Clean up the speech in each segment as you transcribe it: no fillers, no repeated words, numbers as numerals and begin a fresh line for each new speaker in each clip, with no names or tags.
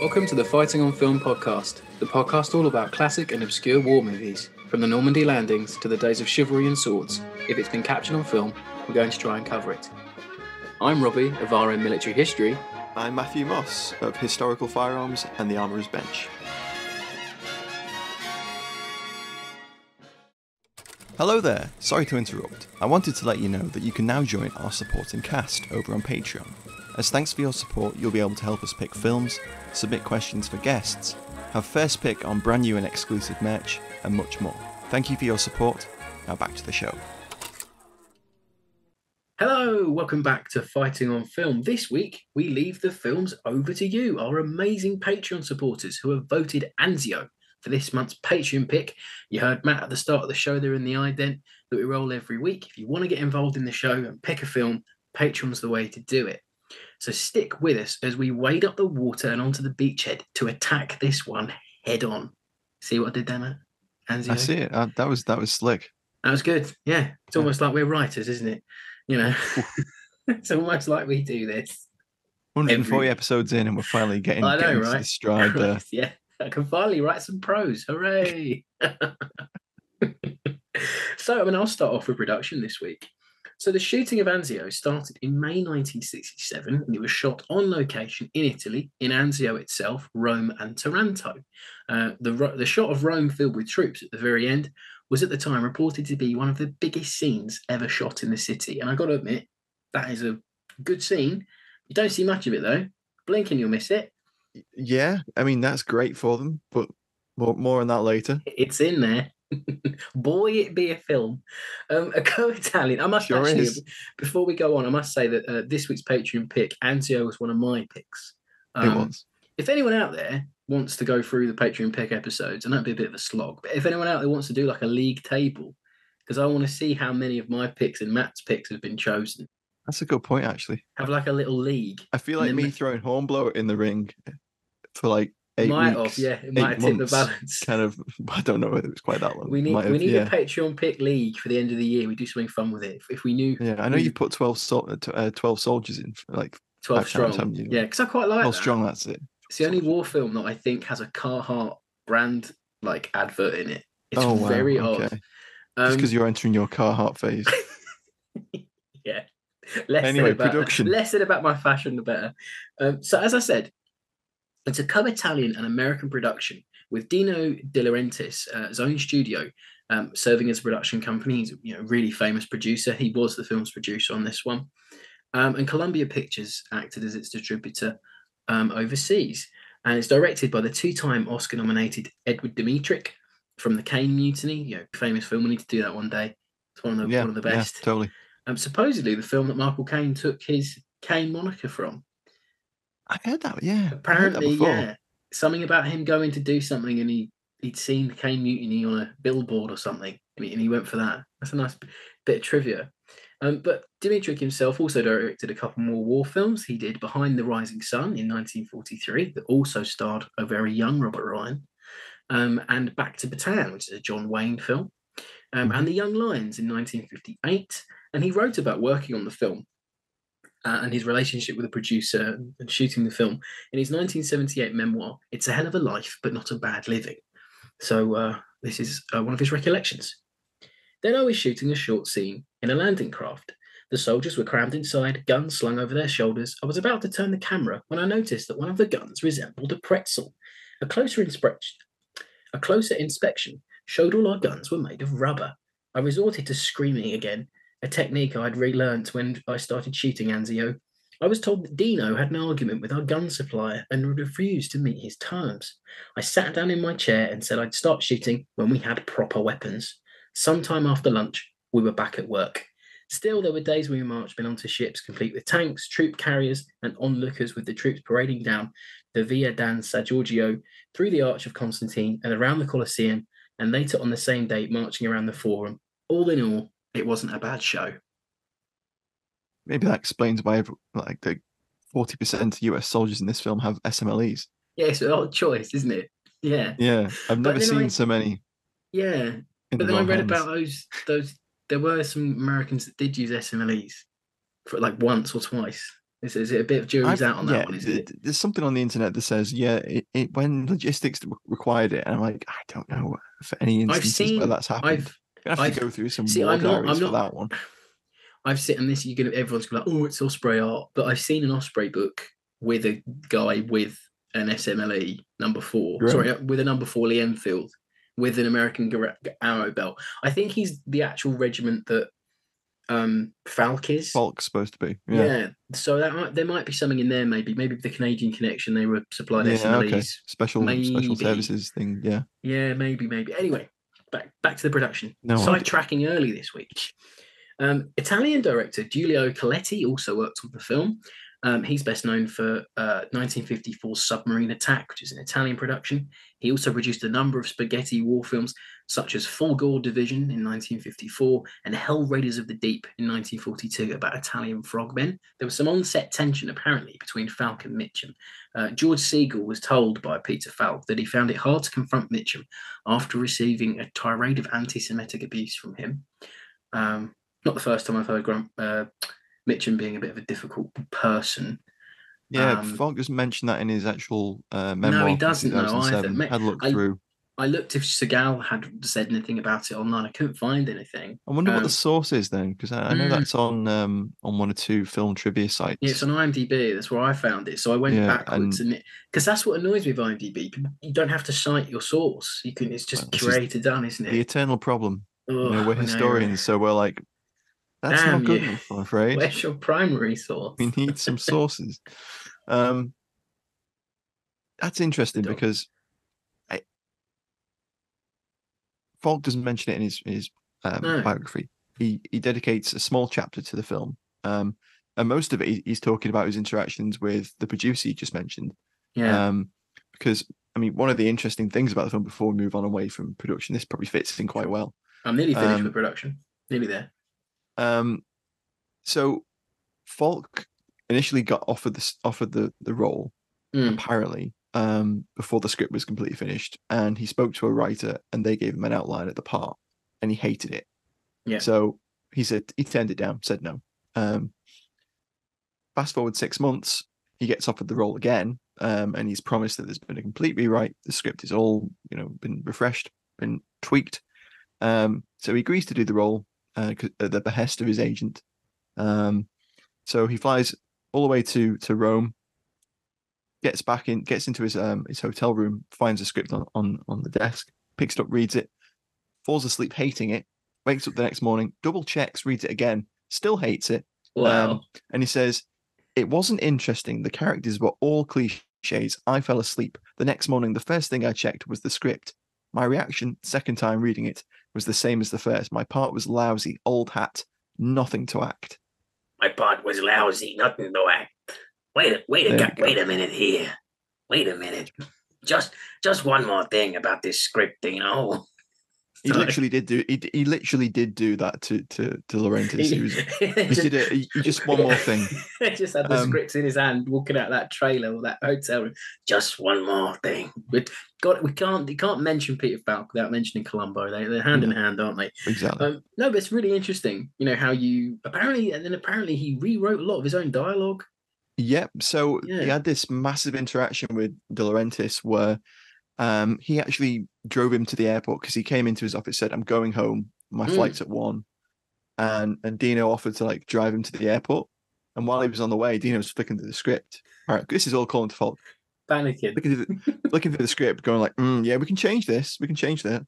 Welcome to the Fighting on Film podcast, the podcast all about classic and obscure war movies, from the Normandy landings to the days of chivalry and swords. If it's been captured on film, we're going to try and cover it. I'm Robbie of RM Military History.
I'm Matthew Moss of Historical Firearms and the Armourer's Bench. Hello there, sorry to interrupt. I wanted to let you know that you can now join our supporting cast over on Patreon. As thanks for your support, you'll be able to help us pick films, submit questions for guests, have first pick on brand new and exclusive merch, and much more. Thank you for your support. Now back to the show.
Hello, welcome back to Fighting on Film. This week, we leave the films over to you, our amazing Patreon supporters who have voted Anzio for this month's Patreon pick. You heard Matt at the start of the show there in the ident that we roll every week. If you want to get involved in the show and pick a film, Patreon's the way to do it. So stick with us as we wade up the water and onto the beachhead to attack this one head on. See what I did there, Matt? Anzio?
I see it. That was slick.
That was good. Yeah. It's almost like we're writers, isn't it? You know, it's almost like we do this.
140 episodes in and we're finally getting
right?
to stride there.
Yeah. I can finally write some prose. Hooray. So, I'll start off with production this week. So the shooting of Anzio started in May 1967, and it was shot on location in Italy, in Anzio itself, Rome and Taranto. The shot of Rome filled with troops at the very end was at the time reported to be one of the biggest scenes ever shot in the city. And I got to admit, that is a good scene. You don't see much of it though. Blink and you'll miss it.
Yeah, I mean, that's great for them, but more on that later.
It's in there. Boy, it be a film. A co-Italian. I must sure actually, before we go on, I must say that this week's Patreon pick, Anzio, was one of my picks.
It was.
If anyone out there wants to go through the Patreon pick episodes, and that'd be a bit of a slog, but if anyone out there wants to do like a league table, because I want to see how many of my picks and Matt's picks have been chosen.
That's a good point, actually.
Have like a little league.
I feel like me throwing Hornblower in the ring for like 8 weeks.
It might have tipped the balance.
Kind of, I don't know whether it's quite that long.
We need a Patreon pick league for the end of the year. We do something fun with it. If we knew.
Yeah, I know you put 12 soldiers in, like
12 strong.
Times,
yeah, because I quite like
12
that.
strong, that's it.
It's the only war film that I think has a Carhartt brand like advert in it. It's very odd.
Just because you're entering your Carhartt phase.
Yeah.
Production.
Less said about my fashion, the better. So as I said, it's a co-Italian and American production with Dino De Laurentiis' own studio serving as a production company. He's a really famous producer. He was the film's producer on this one. And Columbia Pictures acted as its distributor overseas. And it's directed by the two-time Oscar-nominated Edward Dmytryk from The Caine Mutiny, famous film. We need to do that one day. It's one of the best.
Yeah, totally.
Supposedly the film that Michael Caine took his Caine moniker from.
I've heard that, yeah.
Apparently, yeah. Something about him going to do something and he'd seen the Caine Mutiny on a billboard or something and he went for that. That's a nice bit of trivia. But Dmytryk himself also directed a couple more war films. He did Behind the Rising Sun in 1943 that also starred a very young Robert Ryan, and Back to Bataan, which is a John Wayne film, and The Young Lions in 1958. And he wrote about working on the film and his relationship with the producer and shooting the film in his 1978 memoir, It's a Hell of a Life, but Not a Bad Living. So this is one of his recollections. Then I was shooting a short scene in a landing craft. The soldiers were crammed inside, guns slung over their shoulders. I was about to turn the camera when I noticed that one of the guns resembled a pretzel. A closer inspection showed all our guns were made of rubber. I resorted to screaming again, a technique I'd relearnt when I started shooting Anzio. I was told that Dino had an argument with our gun supplier and refused to meet his terms. I sat down in my chair and said I'd start shooting when we had proper weapons. Sometime after lunch, we were back at work. Still, there were days when we marched onto ships complete with tanks, troop carriers, and onlookers with the troops parading down the Via Dan San Giorgio, through the Arch of Constantine and around the Colosseum, and later on the same day marching around the Forum. All in all, it wasn't a bad show.
Maybe that explains why the 40% of US soldiers in this film have SMLEs.
Yeah, it's an odd choice, isn't it? Yeah.
Yeah, I've never seen so many.
Yeah, but then I read about those. There were some Americans that did use SMLEs for like once or twice. Is it a bit of jury's out on that one? Is it?
there's something on the internet that says, yeah, when logistics required it, and I'm like, I don't know for any
I've
instances where
seen.
that's happened. Gonna have to
I've
go through some
see.
war
I'm not.
diaries
I'm
for
not.
that one.
I've seen, and this you're gonna. Everyone's gonna be like, oh, it's Osprey art, but I've seen an Osprey book with a guy with an SMLE number four.
Great.
Sorry, with a number four Lee Enfield with an American arrow belt. I think he's the actual regiment that Falk is.
Falk's supposed to be. Yeah.
Yeah, so there might be something in there. Maybe the Canadian connection. They were supplied
Yeah. Okay.
SMLEs.
Special
Maybe.
services thing. Yeah.
Yeah, maybe. Anyway, back to the production.
No idea.
Sidetracking early this week. Italian director Giulio Coletti also worked on the film. He's best known for 1954's Submarine Attack, which is an Italian production. He also produced a number of spaghetti war films, such as Full Gore Division in 1954 and Hell Raiders of the Deep in 1942, about Italian frogmen. There was some on-set tension, apparently, between Falk and Mitchum. George Segal was told by Peter Falk that he found it hard to confront Mitchum after receiving a tirade of anti-Semitic abuse from him. Not the first time I've heard Mitchum being a bit of a difficult person.
Yeah, Falk doesn't mention that in his actual
No, he
memoir from
doesn't know either.
2007. Had a look through.
I looked if Segal had said anything about it online. I couldn't find anything.
I wonder what the source is then, because I know that's on one or two film trivia
Yeah, it's
sites.
on IMDb. That's where I found it. So I went
Yeah,
backwards, and because that's what annoys me with IMDb. You don't have to cite your source. You can. It's just
this is
curated done, isn't
the
it?
eternal problem.
Oh,
We're
I know, right?
historians, so we're like, that's not
Damn
good
you!
enough, I'm afraid.
Where's your primary source?
We need some sources. Um, that's interesting because Falk doesn't mention it in his
No.
biography. He dedicates a small chapter to the film, and most of it he's talking about his interactions with the producer you just mentioned.
Yeah.
Because I mean, one of the interesting things about the film before we move on away from production, this probably fits in quite well.
I'm nearly finished with production. Nearly there.
So Falk initially got offered the role, apparently, before the script was completely finished, and he spoke to a writer, and they gave him an outline of the part, and he hated it.
Yeah.
So he turned it down, said no. Fast forward 6 months, he gets offered the role again, and he's promised that there's been a complete rewrite. The script is all been refreshed, been tweaked. So he agrees to do the role at the behest of his agent. So he flies all the way to Rome, gets into his hotel room, finds a script on the desk, picks it up, reads it, falls asleep hating it, wakes up the next morning, double checks, reads it again, still hates it.
Wow.
And he says, it wasn't interesting. The characters were all cliches. I fell asleep. The next morning, the first thing I checked was the script. My reaction, second time reading it, was the same as the first. My part was lousy, old hat, nothing to act.
My part was lousy, nothing to act. Wait a minute here. Wait a minute. Just one more thing about this script,
He literally did do that to De Laurentiis. He just one more thing.
He just had the scripts in his hand, walking out that trailer or that hotel room. Just one more thing. We can't mention Peter Falk without mentioning Columbo. They're hand in hand, aren't they?
Exactly.
No, but it's really interesting. How you apparently he rewrote a lot of his own dialogue.
Yep. So he had this massive interaction with De Laurentiis where he actually drove him to the airport because he came into his office, said, I'm going home. My flight's at 1. And Dino offered to drive him to the airport. And while he was on the way, Dino was flicking through the script. All right, this is all calling to Falk.
Panicking.
Looking through the script, going yeah, we can change this. We can change that.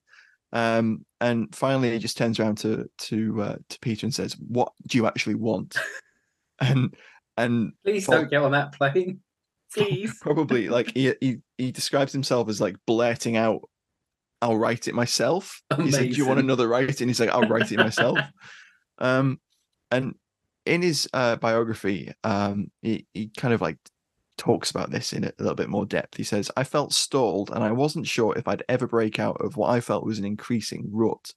And finally he just turns around to Peter and says, what do you actually want? And
please Falk, don't get on that plane. Please.
Probably he describes himself as blurting out, I'll write it myself.
Amazing.
He said, do you want another write? And he's like, I'll write it myself. And in his biography, he kind of talks about this in a little bit more depth. He says, I felt stalled and I wasn't sure if I'd ever break out of what I felt was an increasing rut.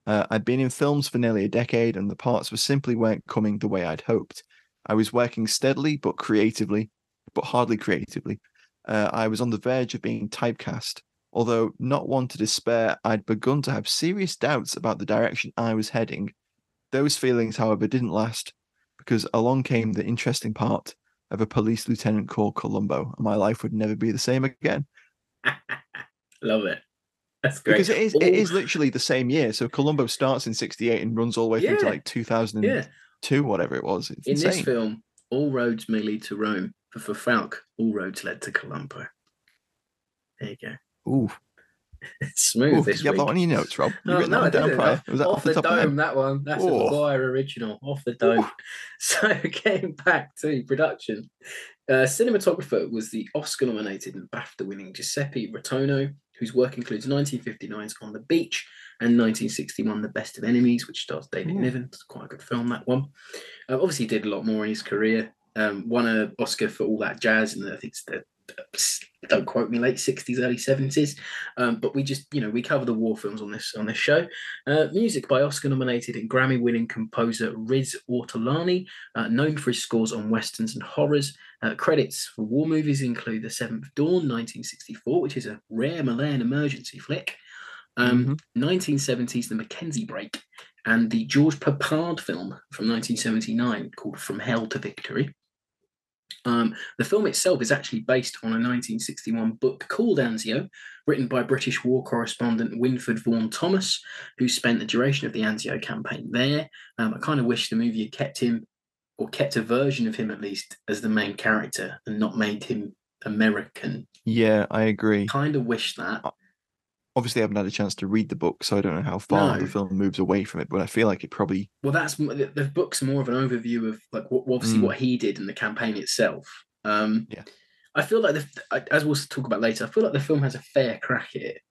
I'd been in films for nearly a decade and the parts weren't coming the way I'd hoped. I was working steadily but hardly creatively. I was on the verge of being typecast. Although not one to despair, I'd begun to have serious doubts about the direction I was heading. Those feelings, however, didn't last because along came the interesting part. of a police lieutenant called Columbo, and my life would never be the same again.
Love it. That's great.
Because it
All
is literally the same year. So Columbo starts in 68 and runs all the way through to
yeah,
like 2002,
yeah.
whatever it was. It's
In this
insane.
film, all roads may lead to Rome, but for Falk, all roads led to Colombo. There you go.
Ooh.
Smooth
Ooh, did
this
you have that
week.
one in your notes, Rob? You
Oh
written that
no, I
one down
didn't.
prior? Was that off
Off
the
the
top of your head?
dome, that one. That's a
Oh,
Maguire original. Off the
ooh.
dome. So getting back to production, cinematographer was the Oscar-nominated and BAFTA-winning Giuseppe Rotono, whose work includes 1959's On the Beach and 1961 The Best of Enemies, which stars David
Ooh.
Niven. It's quite a good film, that one. Obviously, he did a lot more in his career. Won an Oscar for All That Jazz, and I think it's the don't quote me, late 60s, early 70s. But we just, we cover the war films on this show. Music by Oscar-nominated and Grammy-winning composer Riz Ortolani, known for his scores on westerns and horrors. Credits for war movies include The Seventh Dawn, 1964, which is a rare Malayan emergency flick.
Mm-hmm.
1970s, The Mackenzie Break, and the George Papard film from 1979 called From Hell to Victory. The film itself is actually based on a 1961 book called Anzio, written by British war correspondent Winford Vaughan-Thomas, who spent the duration of the Anzio campaign there. I kind of wish the movie had kept him, or kept a version of him at least, as the main character and not made him American.
Yeah, I agree.
Kind of wish that.
Obviously, I haven't had a chance to read the book, so I don't know how far the
No.
film moves away from it, but I feel like it probably.
Well, that's the book's more of an overview of like obviously
Mm,
what he did in the campaign itself.
yeah.
I feel like as we'll talk about later, I feel like the film has a fair crack at it.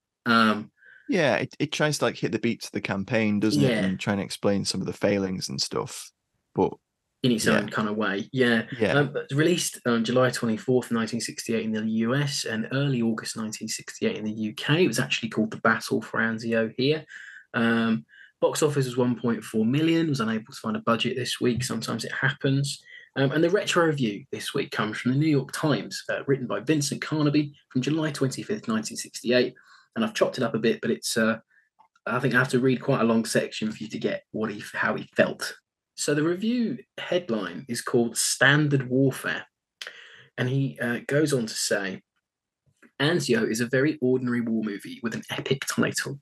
Yeah, it tries to like hit the beats of the campaign, doesn't it?
Yeah,
And try and explain some of the failings and stuff. But
in its
yeah,
own kind of way. Yeah.
yeah.
Released on July 24th, 1968 in the US and early August 1968 in the UK. It was actually called The Battle for Anzio here. Box office was 1.4 million, was unable to find a budget this week. Sometimes it happens. And the retro review this week comes from the New York Times, written by Vincent Carnaby from July 25th, 1968. And I've chopped it up a bit, but it's I think I have to read quite a long section for you to get how he felt. So the review headline is called Standard Warfare. And he goes on to say, Anzio is a very ordinary war movie with an epic title.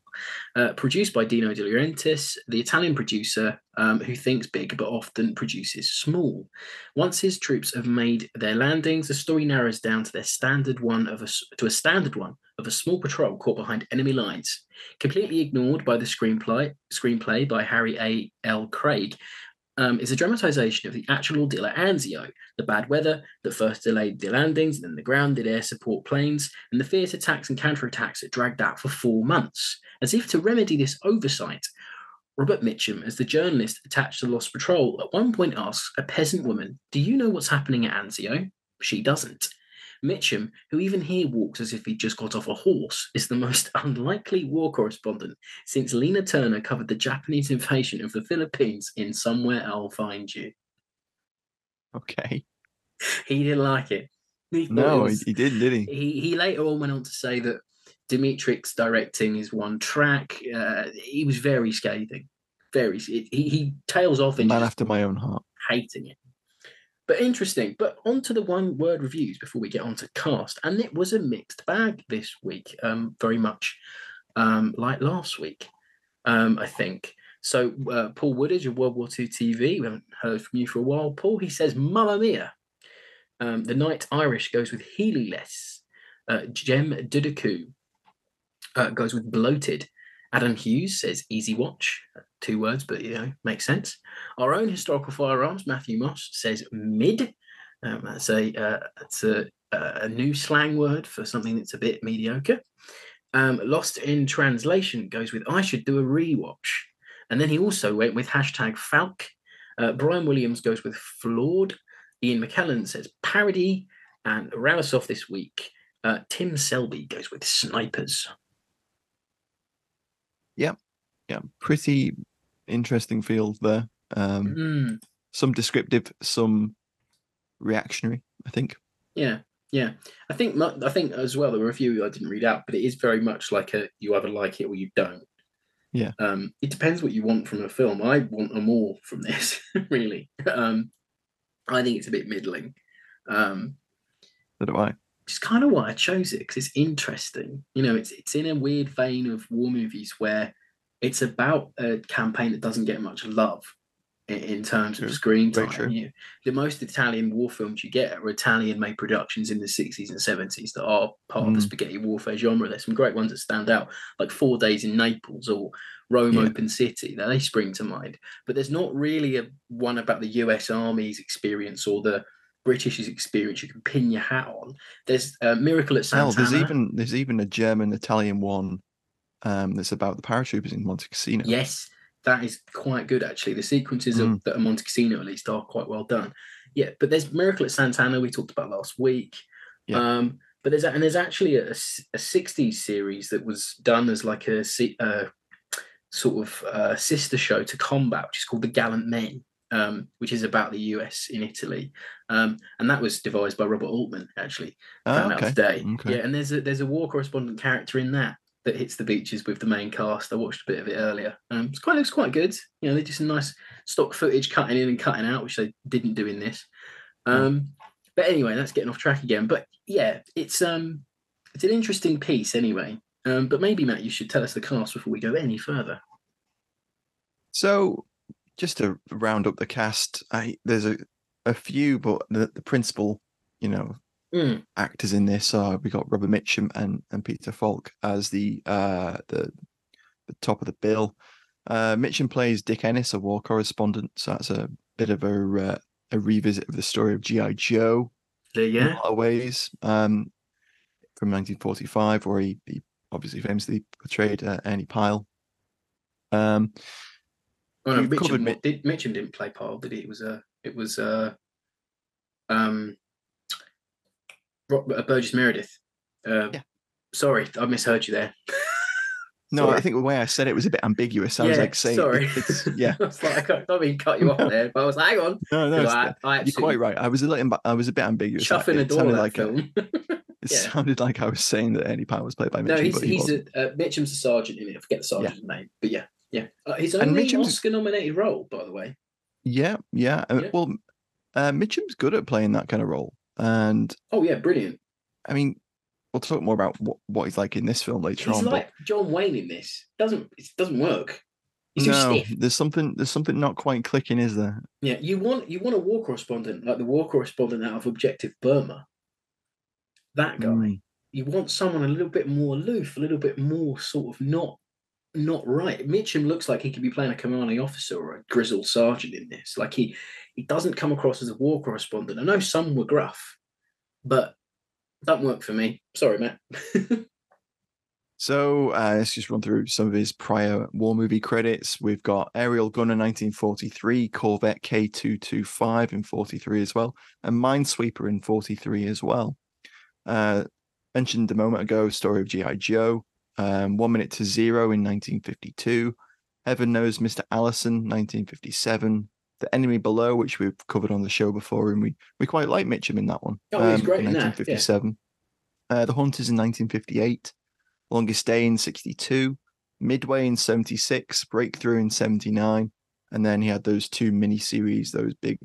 Produced by Dino De Laurentiis, the Italian producer who thinks big but often produces small. Once his troops have made their landings, the story narrows down to a standard one of a small patrol caught behind enemy lines, completely ignored by the screenplay by Harry A. L. Craig. Is a dramatization of the actual ordeal at Anzio, the bad weather that first delayed the landings, then the grounded air support planes, and the fierce attacks and counterattacks that dragged out for 4 months. As if to remedy this oversight, Robert Mitchum, as the journalist attached to Lost Patrol, at one point asks a peasant woman, "Do you know what's happening at Anzio?" She doesn't. Mitchum, who even here walks as if he'd just got off a horse, is the most unlikely war correspondent since Lena Turner covered the Japanese invasion of the Philippines in Somewhere I'll Find You.
Okay.
He didn't like it. He thought it
No,
was.
he didn't, did he?
He later on went on to say that Dimitri's directing is one track. He was very scathing. He tails off
A
into
man
just
after my own heart.
hating it. But interesting. But on to the one word reviews before we get on to cast. And it was a mixed bag this week, very much like last week, I think. So Paul Woodage of World War II TV, we haven't heard from you for a while, Paul. He says, Mamma Mia. The Night Irish goes with Healyless. Jem Dudaku goes with Bloated. Adam Hughes says Easy Watch. 2 words, but makes sense. Our own historical firearms, Matthew Moss, says Mid. That's a new slang word for something that's a bit mediocre. Lost in Translation goes with I should do a rewatch. And then he also went with hashtag Falk. Brian Williams goes with Flawed. Ian McKellen says Parody. And round us off this week, Tim Selby goes with Snipers.
Yeah. Yeah. Pretty interesting field there. Some descriptive, some reactionary, I think.
Yeah. I think as well the review I didn't read out, but it is very much like you either like it or you don't.
Yeah.
It depends what you want from a film. I want more from this, really. I think it's a bit middling. Um,
So do I.
which is kind of why I chose it because it's interesting. You know, it's in a weird vein of war movies where it's about a campaign that doesn't get much love in terms of
True.
screen
Very
time.
true.
The most Italian war films you get are Italian-made productions in the 60s and 70s that are part of the
Mm,
spaghetti warfare genre. There's some great ones that stand out, like 4 Days in Naples or Rome
yeah.
Open City. They spring to mind. But there's not really a one about the US Army's experience or the British's experience you can pin your hat on. There's Miracle at
Hell,
Santana.
there's even a German Italian one that's about the paratroopers in Monte Cassino.
Yes, that is quite good actually. The sequences of
Mm,
that are Monte Cassino at least are quite well done. Yeah, but there's Miracle at Santana we talked about last week.
yeah.
But there's actually a 60s series that was done as like a sort of sister show to Combat, which is called The Gallant Men, which is about the US in Italy, and that was devised by Robert Altman. Actually,
Ah,
found out
okay.
today.
Okay.
Yeah, and there's a war correspondent character in that hits the beaches with the main cast. I watched a bit of it earlier. Looks quite good. You know, they do some nice stock footage cutting in and cutting out, which they didn't do in this.
No.
Um, but anyway, that's getting off track again. But yeah, it's an interesting piece anyway. But maybe Matt, you should tell us the cast before we go any further.
So just to round up the cast, there's a few, but the principal, you know,
Mm.
actors in this are we got Robert Mitchum and Peter Falk as the top of the bill. Mitchum plays Dick Ennis, a war correspondent, so that's a bit of a revisit of the story of G.I. Joe
There you
in a
go.
lot of ways, from 1945, where he obviously famously portrayed Ernie Pyle. Um,
Oh no,
we've covered
Mitchum didn't play Paul, did he? It was um Burgess Meredith. Uh,
yeah.
sorry, I misheard you there.
No, I
Sorry.
think the way I said it was a bit ambiguous. I was
Yeah,
like, say
sorry.
it's yeah.
I was like, I mean, cut you off
No,
there, but I was like, hang on,
no,
because I
you're quite
absolutely
right. I was a bit ambiguous.
chuffing
It
adore
sounded
that
like
film.
it
Yeah.
sounded like I was saying that Ernie Pyle was played by
No,
Mitchum,
he's
but he
he's a
wasn't.
Mitchum's a sergeant in it. I forget the
Yeah,
sergeant's name, but yeah, yeah. His
and
only
Mitchum's
Oscar-nominated role, by the way.
yeah.
Yeah.
Well, Mitchum's good at playing that kind of role, and
Oh yeah, brilliant.
I mean, we'll talk more about what he's like in this film later
He's
on. But
like John Wayne in this. It doesn't work. He's too
no,
stiff.
there's something not quite clicking, is there?
Yeah, you want a war correspondent like the war correspondent out of Objective Burma. That guy.
Mm.
You want someone a little bit more aloof, a little bit more sort of not right. Mitchum looks like he could be playing a commanding officer or a grizzled sergeant in this. Like he doesn't come across as a war correspondent. I know some were gruff, but that don't work for me. Sorry, Matt.
So let's just run through some of his prior war movie credits. We've got Aerial Gunner 1943, Corvette K225 in 43 as well, and Minesweeper in 43 as well. Mentioned a moment ago, Story of G.I. Joe, 1 Minute to Zero in 1952, Heaven Knows Mr. Allison 1957, The Enemy Below, which we've covered on the show before, and we quite like Mitchum in that one,
Oh, he's great
in
in that. Yeah.
1957. The Hunters in 1958. Longest Day in 62, Midway in 76, Breakthrough in 79, and then he had those two miniseries, those big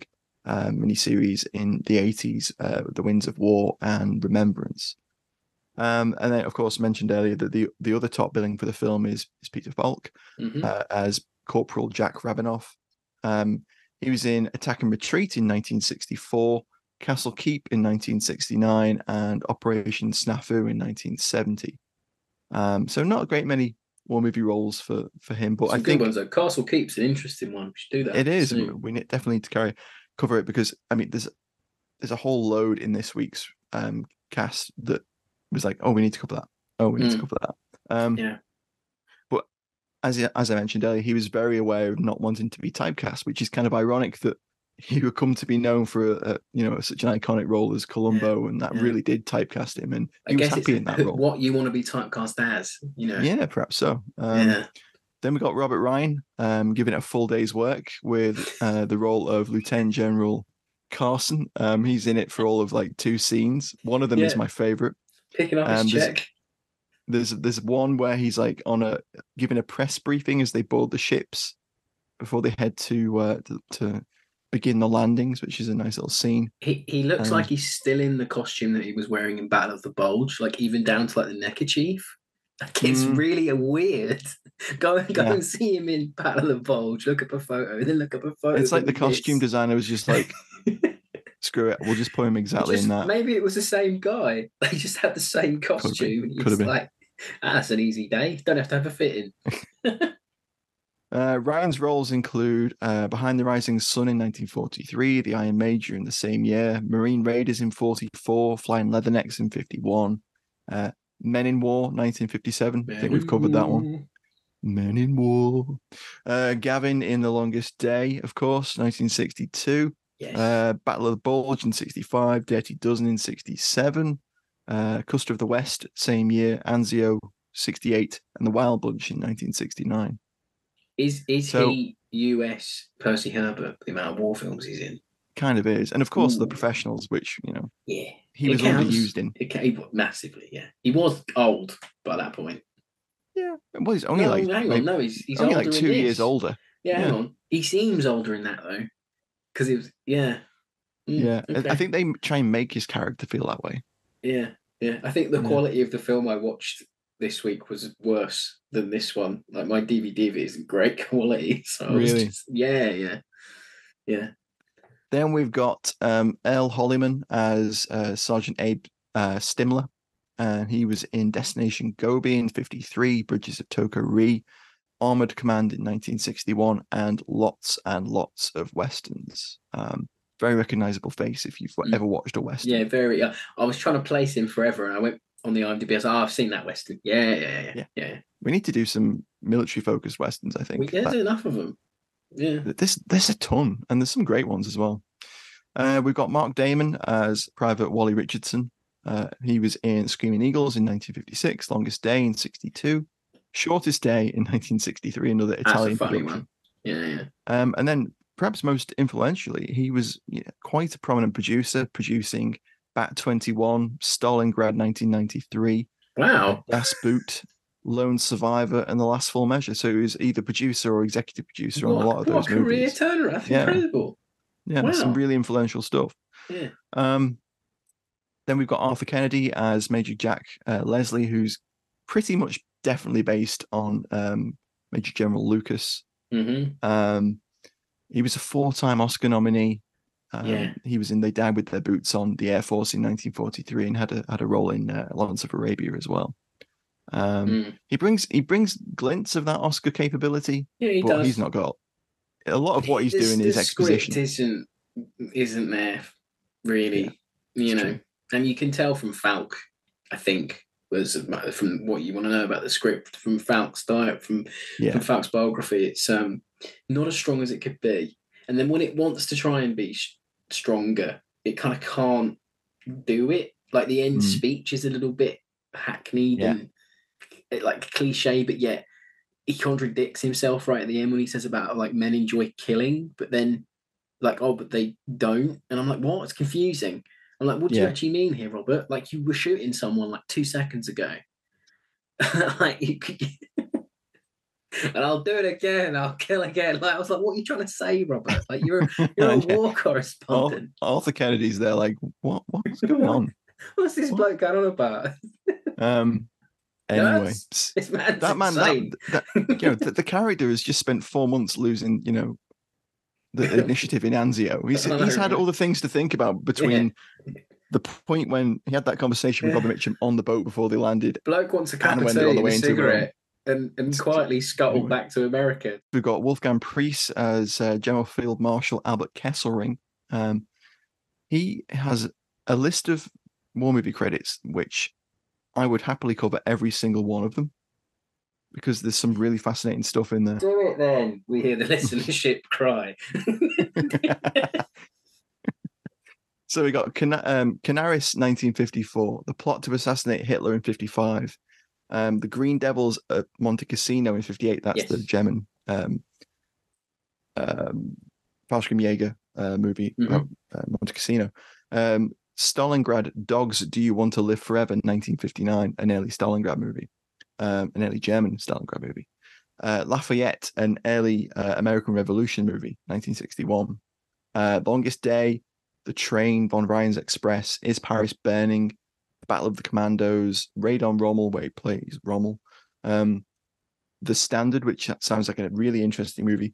miniseries in the 80s, The Winds of War and Remembrance. And then, of course, mentioned earlier that the other top billing for the film is Peter Falk as Corporal Jack Rabinoff. He was in Attack and Retreat in 1964, Castle Keep in 1969, and Operation Snafu in 1970. So not a great many war movie roles for him, but
Some
I
good
think
ones though. Castle Keep's an interesting one. We should do that
it is.
soon.
We definitely need to cover it because I mean, there's a whole load in this week's cast that was like, oh, we need to cover that. Oh, we need to cover that.
Yeah.
But as I mentioned earlier, he was very aware of not wanting to be typecast, which is kind of ironic that he would come to be known for such an iconic role as
Yeah.
Columbo, and that
Yeah.
really did typecast him, and
I
he was
guess it's
happy in that role.
what you want to be typecast as, you know.
Yeah, perhaps so.
Yeah.
Then we got Robert Ryan, giving it a full day's work with the role of Lieutenant General Carson. He's in it for all of like 2 scenes. One of them is
Yeah.
my favorite.
Picking up his
There's
check.
there's one where he's like giving a press briefing as they board the ships before they head to begin the landings, which is a nice little scene.
He looks like
And
he's still in the costume that he was wearing in Battle of the Bulge, like even down to like the neckerchief. Like it's really a weird. Go
yeah,
and see him in Battle of the Bulge. Look up a photo, and then look up a photo
it's
of
like
him
the
in
costume
this.
designer was just like, screw it, we'll just put him exactly in
Just
that.
maybe it was the same guy. They just had the same
Could have been,
costume, and
could have
he's
been.
like, that's an easy day. Don't have to have a fitting.
Ryan's roles include Behind the Rising Sun in 1943, The Iron Major in the same year, Marine Raiders in 44, Flying Leathernecks in 51, Men in War 1957. I think we've covered that one. Men in War. Gavin in The Longest Day, of course, 1962.
Yes.
Battle of the Bulge in 65, Dirty Dozen in 67, Custer of the West, same year, Anzio 68, and The Wild Bunch in 1969.
Is
So
he US Percy Herbert? The amount of war films he's in.
kind of is. And of course, The
Ooh,
Professionals, which,
yeah,
he
it
was
counts.
underused in.
Massively. Yeah, he was old by that point.
Yeah. Well, he's only
No,
like
hang on.
maybe
No, he's
only like
older in
2 years
this.
older.
Yeah, hang
Yeah.
on. He seems older in that though, because he was. Yeah.
Yeah. I
Okay.
think they try and make his character feel that way.
Yeah. Yeah. I think the
Yeah.
quality of the film I watched this week was worse than this one. Like my DVD of it isn't great quality, so I was
Really.
just yeah.
Then we've got Earl Holliman as Sergeant Abe Stimler. He was in Destination Gobi in 53, Bridges of Toko-Ri, Armored Command in 1961, and lots of westerns. Very recognizable face if you've
Mm.
ever watched a
Yeah,
western.
very. I was trying to place him forever, and I went on the IMDb. I was like, I've seen that Western.
Yeah,
Yeah.
we need to do some military focused westerns. I think
There's enough of them. Yeah.
there's a ton, and there's some great ones as well. We've got Mark Damon as Private Wally Richardson. He was in Screaming Eagles in 1956, Longest Day in 62, Shortest Day in 1963, another
That's a
Italian
funny
production.
one. Yeah.
And then, perhaps most influentially, he was quite a prominent producer, producing Bat 21, Stalingrad 1993,
Wow.
Das Boot, Lone Survivor, and The Last Full Measure. So he was either producer or executive producer on a lot of
What
those
a career
movies.
turnaround. That's
Yeah,
incredible.
yeah, some
Wow.
really influential stuff.
Yeah.
Um, then we've got Arthur Kennedy as Major Jack Leslie, who's pretty much definitely based on Major General Lucas.
Mm-hmm.
Um, he was a four-time Oscar nominee.
Yeah.
He was in They Died with Their Boots on the Air Force in 1943 and had a role in Lawrence of Arabia as well.
Mm.
He brings glints of that Oscar capability,
Yeah, he
but he's
does.
not got a lot of what he's doing
The
is
script
exposition.
isn't there
Yeah,
really,
it's
you
true.
know, and you can tell from Falk. I think was from what you want to know about the script from Falk's diet from
Yeah,
Falk's biography. It's not as strong as it could be, and then when it wants to try and be stronger, it kind of can't do it. Like the end
mm,
speech is a little bit hackneyed
yeah,
and like cliche, but yet he contradicts himself right at the end when he says about like men enjoy killing, but then like, oh, but they don't. And I'm like, what? It's confusing. I'm like, what do you
yeah.
actually mean here, Robert? Like, you were shooting someone like 2 seconds ago. Like, and I'll do it again. I'll kill again. Like, I was like, what are you trying to say, Robert? Like, you're a
Yeah.
war correspondent.
Arthur Kennedy's there, like, what's going on?
What's this
What?
bloke going on about?
Um. Anyway,
Guts? This man's
that man, that
insane.
that the character has just spent 4 months losing, the initiative in Anzio.
I
He's
know,
had
right?
all the things to think about
Yeah.
between the point when he had that conversation with
Yeah.
Robert Mitchum on the boat before they landed,
Bloke wants a cup
and
of
when they're on
tea
the
and a
way into Rome.
cigarette and quietly scuttle
Anyway,
back to America.
we've got Wolfgang Priest as General Field Marshal Albert Kesselring. Um, he has a list of war movie credits, which I would happily cover every single one of them because there's some really fascinating stuff in there.
Do it then. We hear the listenership cry.
So we got Canaris 1954, the plot to assassinate Hitler in 55, the Green Devils at Monte Cassino in 58. That's the
Yes.
German um, Fallschirmjäger movie about Monte Cassino. Stalingrad Dogs Do You Want to Live Forever 1959, an early Stalingrad movie, an early German Stalingrad movie. Lafayette, an early American Revolution movie, 1961. Longest Day, The Train, Von Ryan's Express, Is Paris Burning, The Battle of the Commandos, Raid on Rommel, where he plays Rommel, The Standard, which sounds like a really interesting movie.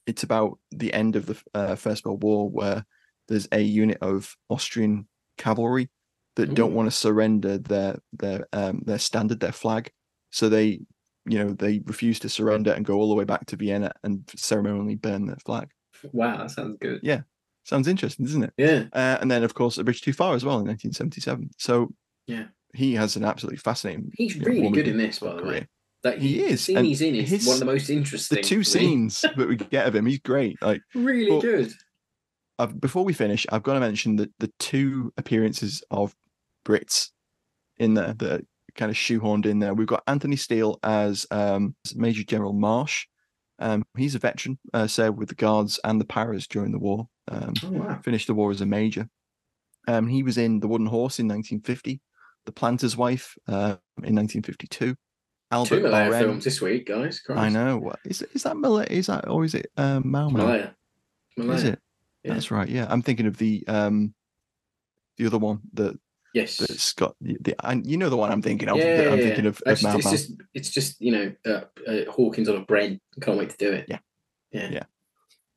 It's about the end of the First World War, where there's a unit of Austrian cavalry that don't want to surrender their standard, their flag. So they refuse to surrender and go all the way back to Vienna and ceremonially burn their flag.
Wow, that sounds good.
Yeah, sounds interesting, doesn't it?
Yeah.
And then, of course, A Bridge Too Far as well in 1977. So
yeah,
he has an absolutely fascinating.
He's really good in this, by the way. Like
he is.
The scene he's in is one of the most interesting.
The two scenes that we get of him, he's great. Like
really good.
Before we finish, I've got to mention that the two appearances of Brits in there that are kind of shoehorned in there. We've got Anthony Steele as Major General Marsh. He's a veteran, served with the Guards and the Paras during the war.
Wow.
Finished the war as a major. He was in The Wooden Horse in 1950, The Planter's Wife in 1952. Albert
Two Malaya
Bahrain.
films this week, guys. Christ.
I know. Is that Malaya? Is that, or is it
Malaya?
Is it? Yeah. That's right. Yeah, I'm thinking of the other one that's got you know the one I'm thinking of. I'm thinking of Mau Mau.
It's just Hawkins on a Brent. Can't wait to do it.
Yeah.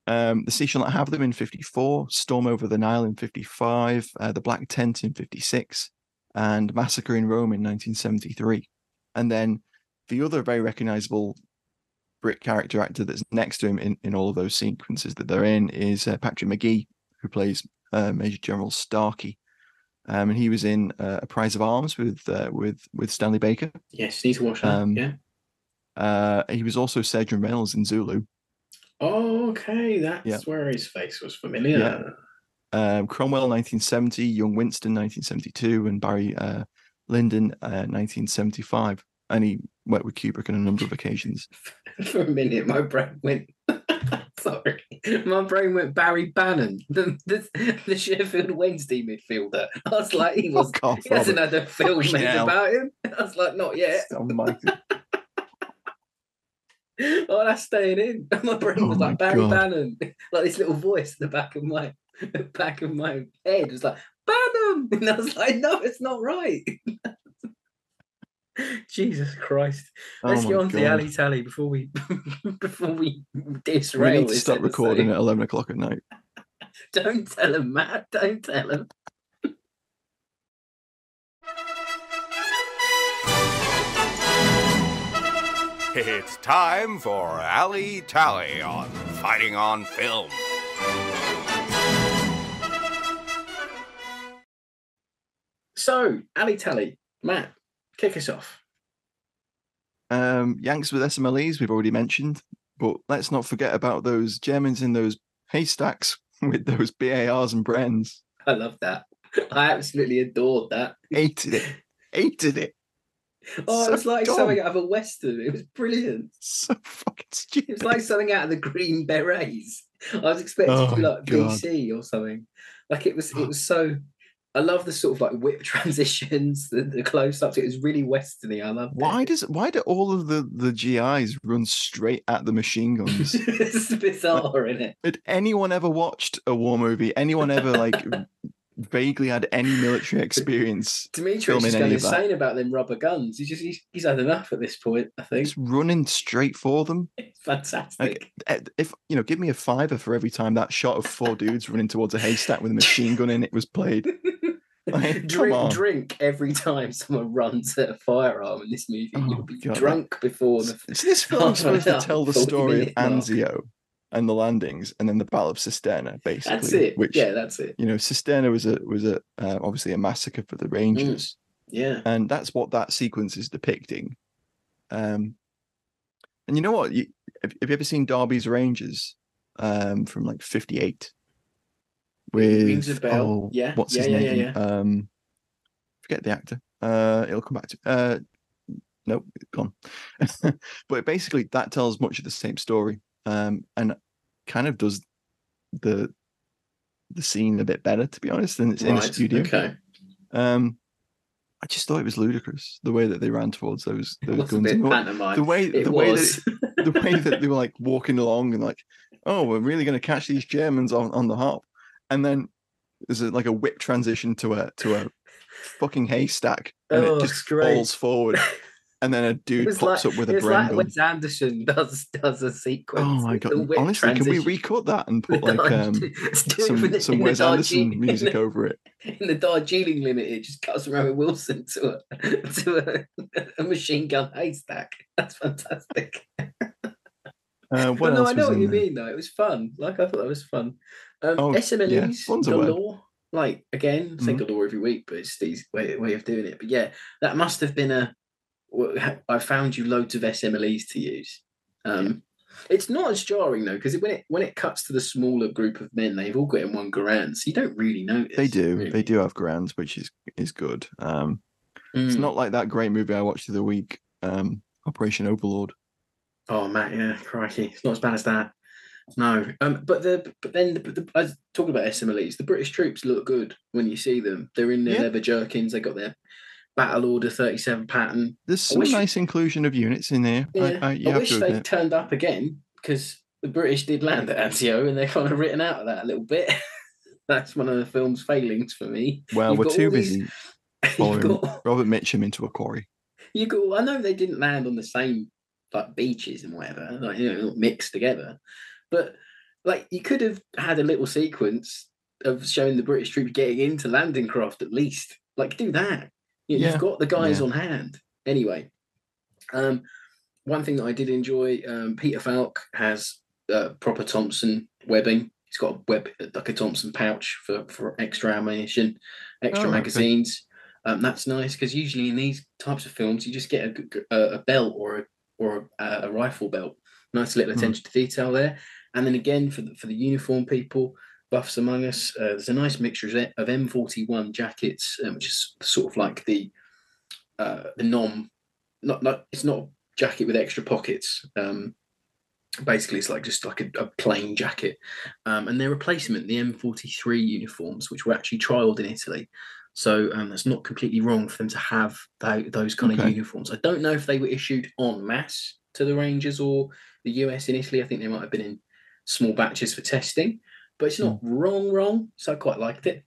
The Sea Shall Not Have Them in 54, Storm Over the Nile in 55, The Black Tent in 56, and Massacre in Rome in 1973. And then the other very recognizable Brit character actor that's next to him in all of those sequences that they're in is Patrick McGee, who plays Major General Starkey. And he was in A Prize of Arms with Stanley Baker.
Yes, need to watch that.
He was also Sergeant Reynolds in Zulu.
Oh, okay, that's where his face was familiar.
Cromwell 1970, Young Winston 1972, and Barry Lyndon 1975. And he worked with Kubrick on a number of occasions.
For a minute, my brain went. Sorry, my brain went Barry Bannon, the Sheffield Wednesday midfielder. I was like, he hasn't had a film made about him. I was like, not yet. Oh, that's staying in. My brain was like Barry Bannon, like this little voice in the back of my head was like Bannon, and I was like, no, it's not right. Jesus Christ! Let's get on to the alley tally before we disrail.
We need to stop recording at 11 o'clock at night.
Don't tell him, Matt. Don't tell him.
It's time for Alley Tally on Fighting on Film.
So, Alley Tally, Matt, kick us off.
Yanks with SMLEs, we've already mentioned, but let's not forget about those Germans in those haystacks with those BARs and Brens.
I love that. I absolutely adored that.
Hated it.
Oh, it was like something out of a Western. It was brilliant.
So fucking stupid.
It was like something out of the Green Berets. I was expecting to be like BC or something. Like it was so. I love the sort of like whip transitions, the close-ups. It was really westerny. I love it.
Why do all of the GIs run straight at the machine guns?
It's bizarre, isn't it?
Had anyone ever watched a war movie? Anyone ever like vaguely had any military experience?
Dimitri's just going insane about them rubber guns. He's had enough at this point, I think.
Just running straight for them.
It's fantastic.
Like, if give me a $5 for every time that shot of 4 dudes running towards a haystack with a machine gun in it was played. Like,
drink every time someone runs at a firearm in this movie. You'll be drunk before the.
So this film is supposed to tell the story of Anzio and the landings, and then the Battle of Cisterna, basically.
That's it. That's it.
Cisterna was obviously a massacre for the Rangers.
Yeah,
and that's what that sequence is depicting. And you know what? Have you ever seen Derby's Rangers from like 58? With
rings a bell.
What's his name? Forget the actor. It'll come back to. Nope, gone. But basically, that tells much of the same story, and kind of does the scene a bit better, to be honest. And it's in a studio.
Okay.
I just thought it was ludicrous the way that they ran towards those guns.
A bit pantomime.
The way that they were like walking along and like oh, we're really going to catch these Germans on the hop, and then there's like a whip transition to a fucking haystack, and it
Oh,
just
it's great.
falls forward, and then a dude
It's like
pops up with a
it's
Bren
like
gun.
Wes Anderson does a
Oh
sequence
my
with
god!
the whip
Honestly, can we
transition.
recut that and
The
put like
Let's do it
some
in the
Wes Anderson
Darjeeling
music over it?
in the Darjeeling Limited. Just cuts Rowan Wilson to a machine gun haystack. That's fantastic.
What
But no, I
else
know
was
what
in
you
there?
mean though. It was fun. Like I thought that was fun.
Oh yeah,
SMLEs
fun's a word.
galore. Like again, say
Mhm.
galore every week, but it's Steve's way of doing it. But yeah, that must have been I found you loads of SMLEs to use.
Yeah,
It's not as jarring though, because when it cuts to the smaller group of men, they've all got in one Garand, so you don't really
they
notice,
do. They
really.
do have Grands, which is good. It's
Mm.
not like that great movie I watched the other week, Operation Overlord.
Oh, Matt, yeah, crikey, it's not as bad as that. No, I was talking about SMLEs. The British troops look good when you see them. They're in their
Yeah,
leather jerkins. They got their Battle Order 37 pattern.
there's
I
some
wish,
nice inclusion of units in here.
yeah, I
You have to
wish they
admit.
turned up again because the British did land at Anzio and they're kind of written out of that a little bit. That's one of the film's failings for me.
Well,
You've
we're
got all
too
these.
busy
You've
following
got
Robert Mitchum into a quarry.
you got. I know they didn't land on the same like beaches and whatever, like not mixed together, but like you could have had a little sequence of showing the British troops getting into landing craft at least. Like do that. You've
Yeah,
got the guys
yeah.
on hand anyway. Um, one thing that I did enjoy, Peter Falk has proper Thompson webbing. He's got a web like a Thompson pouch for extra ammunition, extra
Oh, right, okay.
magazines. That's nice because usually in these types of films you just get a belt or a rifle belt. Nice little
Hmm.
attention to detail there. And then again for the uniform people, buffs among us, there's a nice mixture of M41 jackets, which is sort of like the non not it's not a jacket with extra pockets. Basically, it's like just like a plain jacket, and their replacement, the M43 uniforms, which were actually trialed in Italy. So that's not completely wrong for them to have those kind of
Okay.
uniforms. I don't know if they were issued en masse to the Rangers or the US in Italy. I think they might have been in small batches for testing, but it's
Hmm.
not wrong. So I quite liked it.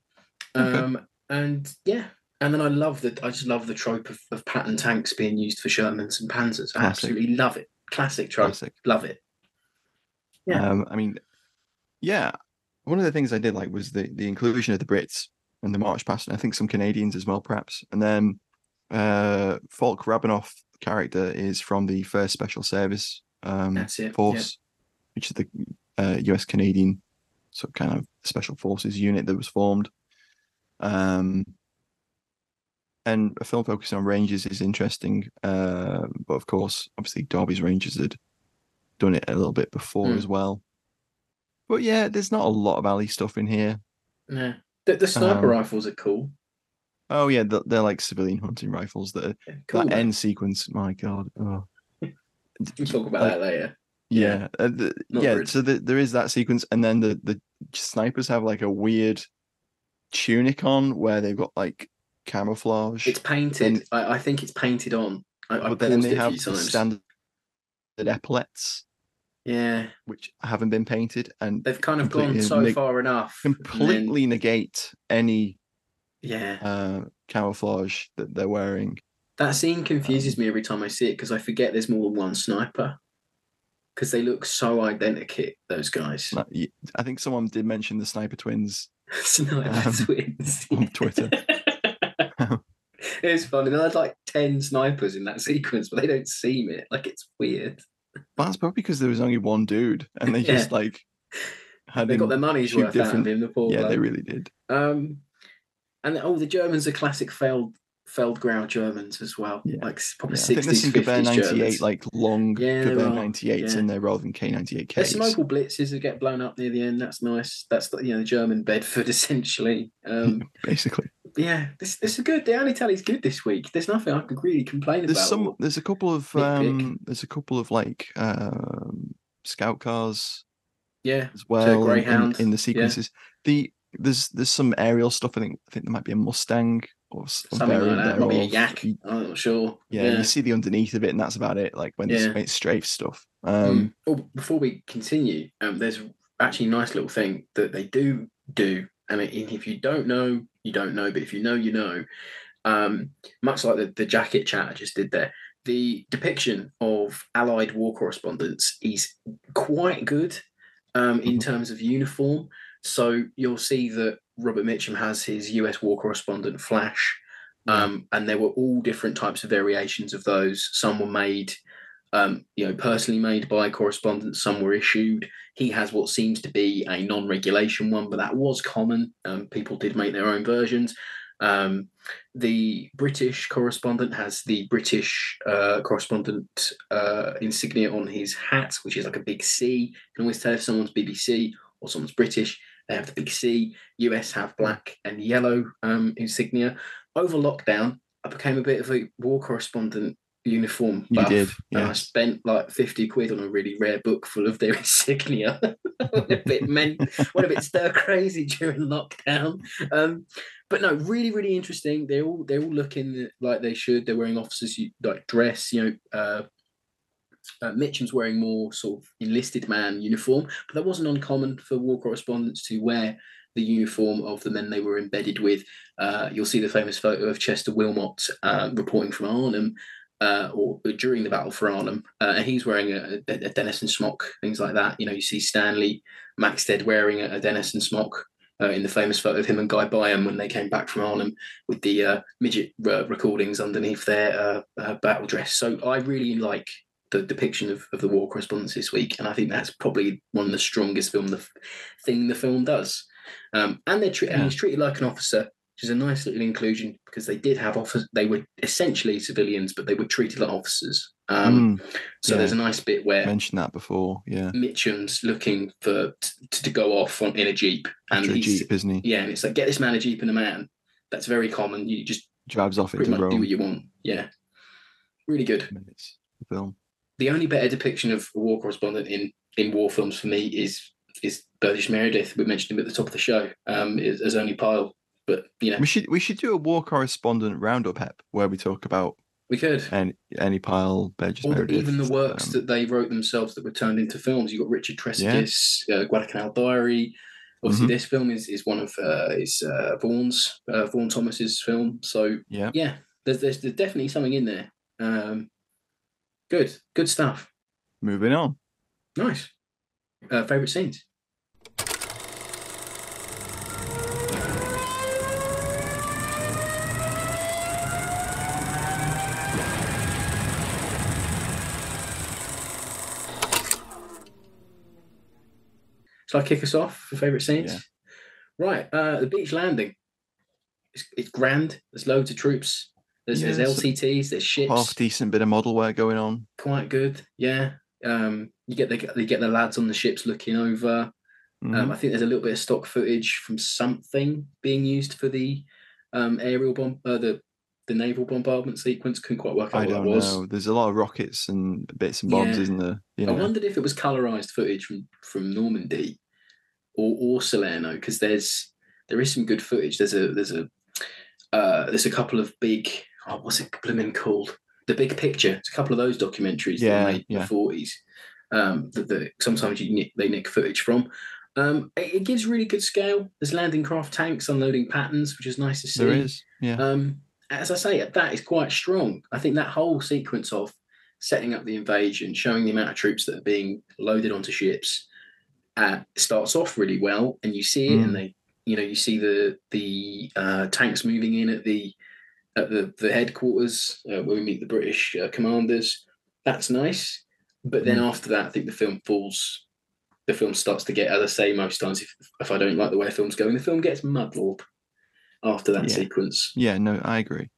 Okay.
And yeah, and then I just love the trope of pattern tanks being used for Shermans and Panzers. I
Classic.
absolutely love it. Classic trope.
Classic.
Love it. Yeah.
I mean, yeah. One of the things I did like was the inclusion of the Brits and the march past, and I think some Canadians as well, perhaps. And then Falk Rabinoff character is from the First Special Service
That's it. Yeah.
Force, which is the US Canadian sort of kind of special forces unit that was formed. And a film focusing on Rangers is interesting, but of course, obviously, Derby's Rangers had done it a little bit before as well. But yeah, there's not a lot of alley stuff in here.
Yeah. The sniper
Um,
rifles are cool.
oh yeah, they're like civilian hunting rifles.
Yeah, cool
That
though.
end sequence, my god, oh,
We'll talk about
like
that later. Yeah.
yeah,
Not
yeah.
good.
So there is that sequence, and then the snipers have like a weird tunic on where they've got like camouflage.
It's painted.
Then,
I think it's painted on. I
but then
paused
they
it a few
have the
times.
standard epaulets,
Yeah.
which haven't been painted and
They've kind of gone so far enough. And then,
completely negate any
yeah.
camouflage that they're wearing.
That scene confuses
Um,
me every time I see it because I forget there's more than one sniper because they look so identical, those guys.
I think someone did mention the Sniper Twins
Sniper twins.
on Twitter.
It's funny. There's like 10 snipers in that sequence, but they don't seem it. Like it's weird.
But that's probably because there was only one dude, and they
Yeah.
just like had
They got
him
their money's
shoot
worth out of
different.
him, the poor
Yeah, they
bloke.
really did.
And the Germans are classic Feldgrau Germans as well.
Yeah,
Like proper
yeah. I think there's
60s,
some Gewehr
50s
98,
Germans.
like long
Yeah, there
Gewehr
are.
98s
Yeah.
in there rather than K98Ks.
There's some Opel Blitzes that get blown up near the end. That's nice. That's the German Bedford essentially.
Basically.
Yeah, this is good. The alley tally's good this week. There's nothing I can really complain about.
There's a couple of like scout cars
Yeah,
as
so
well
Greyhound
in the
Yeah,
sequences. There's some aerial stuff. I think there might be a Mustang or
Something like
variant
that. Might be a
thereof.
yak. I'm not sure.
Yeah, you
Yeah.
see the underneath of it, and that's about it. Like when
Yeah.
it's strafe stuff.
Oh, before we continue, there's actually a nice little thing that they do. And if you don't know, you don't know. But if you know, you know. Much like the jacket chat I just did there, the depiction of Allied war correspondence is quite good in terms of uniform. So you'll see that Robert Mitchum has his US war correspondent Flash,
Yeah.
and there were all different types of variations of those. Some were made, personally made by correspondents. Some were issued. He has what seems to be a non-regulation one, but that was common. People did make their own versions. The British correspondent has the British correspondent insignia on his hat, which is like a big C. You can always tell if someone's BBC or someone's British. They have the big C. US have black and yellow insignia. Over lockdown, I became a bit of a war correspondent uniform
You
buff,
did,
and I
yes.
spent like 50 quid on a really rare book full of their insignia. went a bit stir crazy during lockdown. But no, really, really interesting. They're all looking like they should. They're wearing officers like dress. Mitchum's wearing more sort of enlisted man uniform, but that wasn't uncommon for war correspondents to wear the uniform of the men they were embedded with. You'll see the famous photo of Chester Wilmot reporting from Arnhem, or during the battle for Arnhem, and he's wearing a Denison smock, things like that. You see Stanley Maxted wearing a Denison smock. In the famous photo of him and Guy Byam when they came back from Arnhem with the midget recordings underneath their battle dress. So I really like the depiction of the war correspondence this week, and I think that's probably one of the strongest thing the film does. And he's treated like an officer, which is a nice little inclusion because they did have officers. They were essentially civilians, but they were treated like officers. There's a nice bit where
mentioned that before. Yeah,
Mitchum's looking to go off in a jeep,
after
and
a jeep, isn't he?
Yeah, and it's like, get this man a jeep and a man. That's very common. You just
drives off
pretty
into
much
Rome.
do what you want. Yeah, really good.
Minutes the film.
The only better depiction of a war correspondent in war films for me is Burgess Meredith. We mentioned him at the top of the show as only Pyle, but
we should do a war correspondent roundup ep where we talk about
we could
any Pyle, Burgess Meredith,
even the works that they wrote themselves that were turned into films. You got Richard Tresekis, Guadalcanal Diary. Obviously, this film is one of Vaughan-Thomas's film. So there's definitely something in there. Good stuff.
Moving on.
Nice. Favorite scenes? Shall I kick us off for favourite scenes?
Yeah.
Right. The beach landing. It's grand. There's loads of troops. There's LCTs. There's ships.
Half decent bit of model work going on.
Quite good. Yeah. You get the lads on the ships looking over. I think there's a little bit of stock footage from something being used for the aerial bomb, the naval bombardment sequence. Couldn't quite work out what that was. I don't know.
There's a lot of rockets and bits and bobs, isn't there?
I wondered if it was colorized footage from Normandy or Salerno, because there is some good footage. There's a couple of big, what's it blooming called? The Big Picture. It's a couple of those documentaries that were made in the 40s. That sometimes they nick footage from. It gives really good scale. There's landing craft tanks unloading patterns, which is nice to see.
There is, yeah.
As I say, that is quite strong. I think that whole sequence of setting up the invasion, showing the amount of troops that are being loaded onto ships, starts off really well, and you see it, and you see the tanks moving in at the headquarters where we meet the British commanders. That's nice, but then after that, I think the film falls. The film starts to get, as I say, most times, if I don't like the way a film's going, the film gets muddled after that sequence.
Yeah, no, I agree.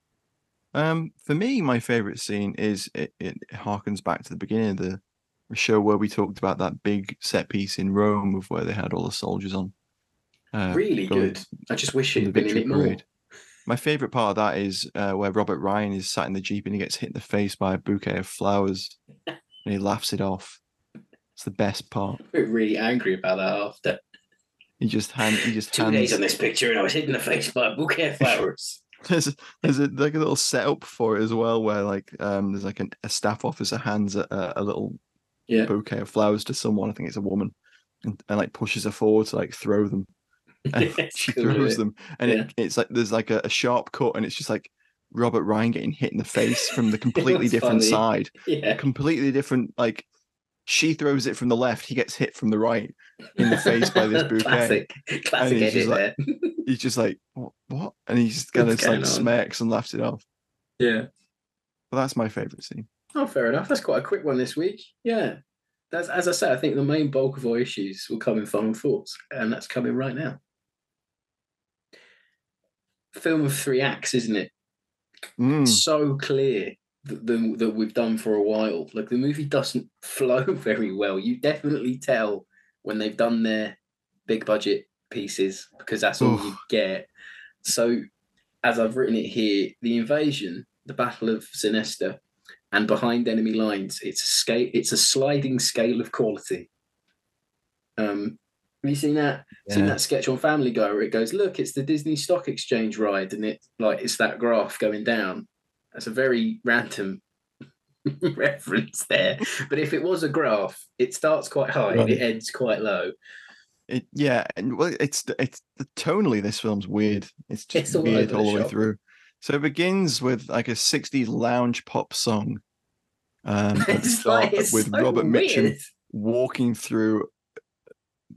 For me, my favourite scene is it harkens back to the beginning of the show where we talked about that big set piece in Rome of where they had all the soldiers on.
Really good. I just wish it had been in it more.
My favourite part of that is where Robert Ryan is sat in the Jeep and he gets hit in the face by a bouquet of flowers and he laughs it off. It's the best part.
We're really angry about that after.
He just
2 days on this picture and I was hit in the face by a bouquet of flowers.
there's like a little setup for it as well, where like there's like a staff officer hands a little bouquet of flowers to someone. I think it's a woman, and like pushes her forward to like throw them, and
It's
she
cool,
throws
isn't
them, and
it?
it's like there's like a sharp cut, and it's just like Robert Ryan getting hit in the face from the
Yeah.
completely
It's
different
funny.
side,
Yeah.
completely different. Like she throws it from the left, he gets hit from the right in the face by this bouquet, and
Classic edit there.
he's just like what, and he just kind
What's
of
going
like
on?
smirks and laughs it off.
Yeah.
But that's my favorite scene.
Oh, fair enough. That's quite a quick one this week. Yeah. That's, as I say, I think the main bulk of our issues will come in final thoughts, and that's coming right now. Film of three acts, isn't it? So clear that we've done for a while. Like the movie doesn't flow very well. You definitely tell when they've done their big budget pieces because that's all you get. So, as I've written it here, the invasion, the Battle of Sinesta, and behind enemy lines, it's a sliding scale of quality. Have you seen that?
Yeah.
Seen that sketch on Family Guy where it goes, "Look, it's the Disney Stock Exchange ride," and it's that graph going down. That's a very random reference there. But if it was a graph, it starts quite high and it ends quite low.
And well, it's tonally this film's weird. It's just
all
weird
over
all
the
the way
shop.
through. So it begins with like a 60s lounge pop song at the start with
so
Robert Mitchum
weird.
walking through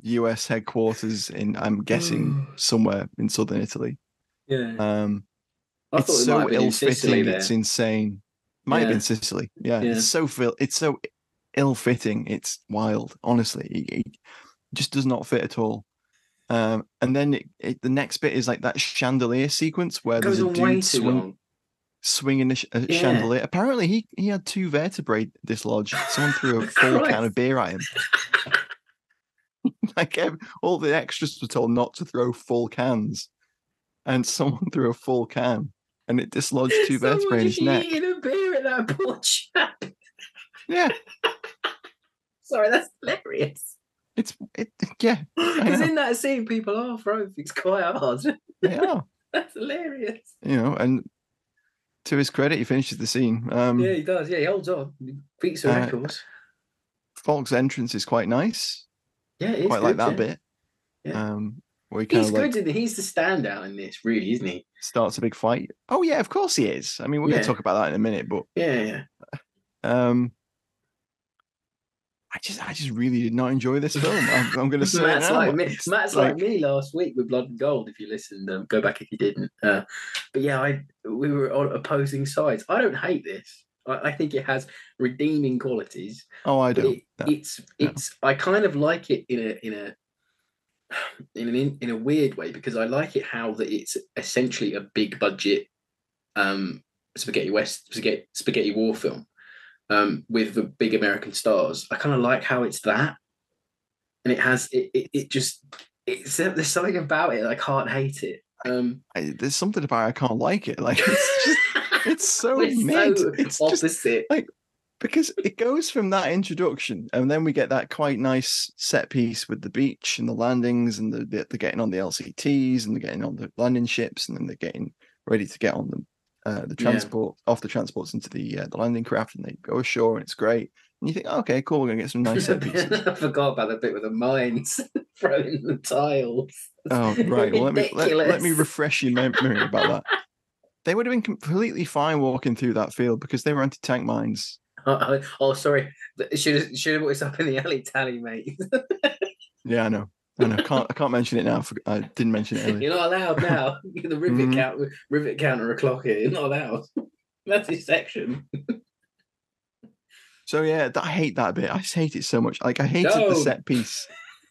US headquarters in, I'm guessing, somewhere in southern Italy.
Yeah.
I thought it's so ill-fitting, it's
there.
insane. Might have been Sicily. Yeah. It's so ill-fitting. It's wild, honestly. It just does not fit at all. And then the next bit is like that chandelier sequence where there's a dude swinging a chandelier. Apparently, he had 2 vertebrae dislodged. Someone threw a full can of beer at him. Like all the extras were told not to throw full cans, and someone threw a full can, and it dislodged 2 vertebrae in his neck.
Eating a beer at that poor chap.
Yeah.
Sorry, that's hilarious.
Yeah.
Because in that scene, people are throwing things quite hard.
They are.
That's hilarious.
You know, and to his credit, he finishes the scene.
Yeah, he does. Yeah, he holds on. He beats the records.
Falk's entrance is quite nice.
Yeah, it's
quite
good,
like that bit.
Yeah.
Where
he's good. He's the standout in this, really, isn't he?
Starts a big fight. Oh yeah, of course he is. I mean, we're going to talk about that in a minute, but
yeah.
I just really did not enjoy this film. I'm going to say
Matt's
it now.
Matt's like me last week with Blood and Gold. If you listened, go back if you didn't. But yeah, we were on opposing sides. I don't hate this. I think it has redeeming qualities.
Oh, I don't.
It's. I kind of like it in a weird way because I like it how that it's essentially a big budget spaghetti war film. With the big American stars, I kind of like how it's that, and it has there's something about it I can't hate it.
There's something about it I can't like it. Like it's just it's so mid. It's
opposite.
Just, like because it goes from that introduction, and then we get that quite nice set piece with the beach and the landings, and they're getting on the LCTs and they're getting on the landing ships, and then they're getting ready to get on them. The transport off the transports into the landing craft, and they go ashore, and it's great. And you think, okay, cool, we're gonna get some nice set pieces.
I forgot about the bit with the mines throwing the tiles.
Oh right, well let me refresh your memory about that. They would have been completely fine walking through that field because they were anti-tank mines.
Oh, sorry, should have brought this up in the alley tally, mate.
Yeah, I know. I can't mention it now. I didn't mention it earlier.
You're not allowed now. The rivet counter o'clock here. You're not allowed. That's his section.
So yeah, I hate that bit. I just hate it so much. Like I hated the set piece.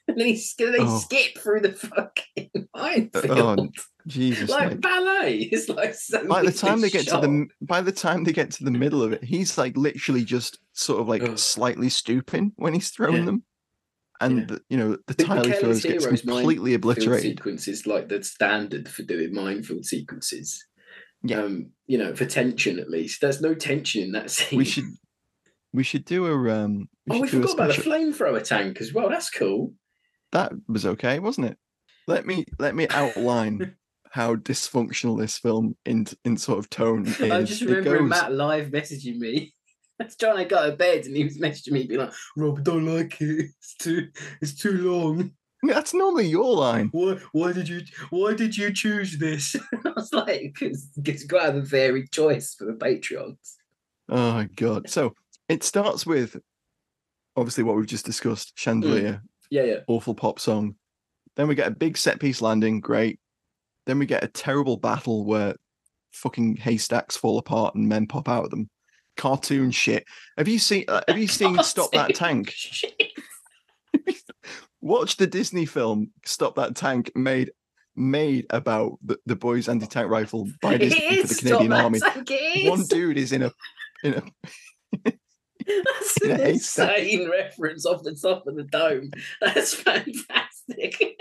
And then they skip through the fucking minefield.
Oh, Jesus!
Like ballet. It's like so.
By the time they get to the middle of it, he's like literally just sort of like slightly stooping when he's throwing them. And the tile he throws gets completely obliterated.
Sequence is like the standard for doing minefield sequences.
Yeah,
for tension at least. There's no tension in that scene.
We should do a.
We forgot about the flamethrower tank as well. That's cool.
That was okay, wasn't it? Let me outline how dysfunctional this film in sort of tone is.
I just remember Matt live messaging me. I was trying to go to bed and he was messaging me, being like, "Rob, I don't like it. It's too long."
That's normally your line.
Why did you choose this? I was like, because you've got to have a varied choice for the Patreons.
Oh my god! So it starts with obviously what we've just discussed: chandelier,
yeah,
awful pop song. Then we get a big set piece landing, great. Then we get a terrible battle where fucking haystacks fall apart and men pop out of them. Cartoon shit. Have you seen Stop That Tank? Watch the Disney film Stop That Tank made about the boys' anti-tank rifle by Disney for the Canadian Army. One dude is in a
That's an insane reference off the top of the dome. That's fantastic.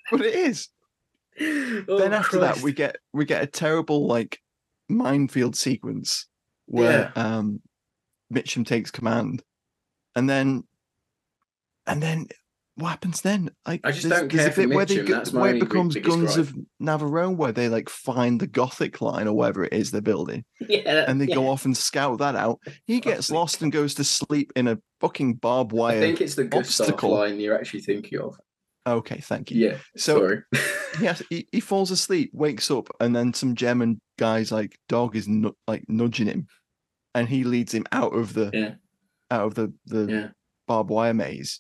But it is. Then after that we get a terrible like minefield sequence where Mitchum takes command, and then what happens then? Like,
I just don't care for Mitchum.
Where it becomes Guns of Navarone, where they like find the Gothic line or whatever it is they're building, and they go off and scout that out. He gets lost and goes to sleep in a fucking barbed wire.
I think it's the Gustav
obstacle
line you're actually thinking of.
Okay, thank you.
Yeah,
so
sorry.
he falls asleep, wakes up, and then some German guy's like dog is nudging him, and he leads him out of the barbed wire maze,